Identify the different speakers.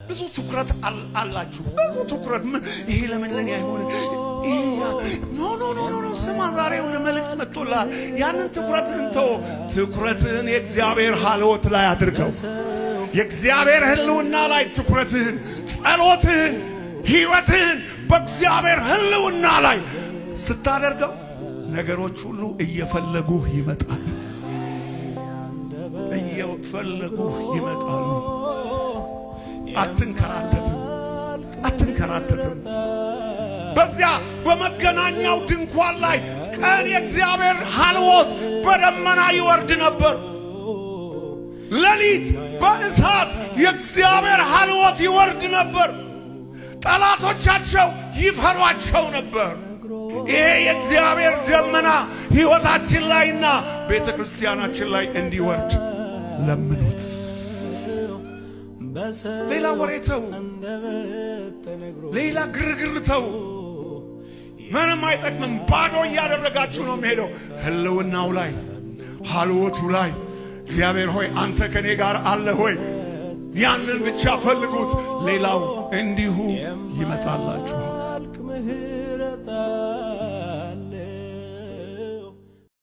Speaker 1: ብዙ ትኩረት አላችሁ። ብዙ ትኩረት ይሄ ለምን ለኔ አይሆን? ኖ ስማ፣ ዛሬውን መልእክት መጥቶልሃል። ያንን ትኩረትህን ተው። ትኩረትህን የእግዚአብሔር ሀልወት ላይ አድርገው። የእግዚአብሔር ህልውና ላይ ትኩረትህን፣ ጸሎትህን፣ ህይወትህን በእግዚአብሔር ህልውና ላይ ስታደርገው ነገሮች ሁሉ እየፈለጉ ይመጣሉ። እየፈለጉ ይመጣሉ። አትንከራተትም። በዚያ በመገናኛው ድንኳን ላይ ቀን የእግዚአብሔር ሀልወት በደመና ይወርድ ነበር። ሌሊት በእሳት የእግዚአብሔር ሀልወት ይወርድ ነበር። ጠላቶቻቸው ይፈሯቸው ነበር። ይሄ የእግዚአብሔር ደመና ሕይወታችን ላይና ቤተ ክርስቲያናችን ላይ እንዲወርድ ለምኑት። ሌላ ወሬ ተው፣ ሌላ ግርግር ተው። ምንም አይጠቅምም። ባዶ እያደረጋችሁ ነው የሚሄደው። ህልውናው ላይ ሀልወቱ ላይ እግዚአብሔር ሆይ አንተ ከኔ ጋር አለ ሆይ ያንን ብቻ ፈልጉት። ሌላው እንዲሁ ይመጣላችኋል።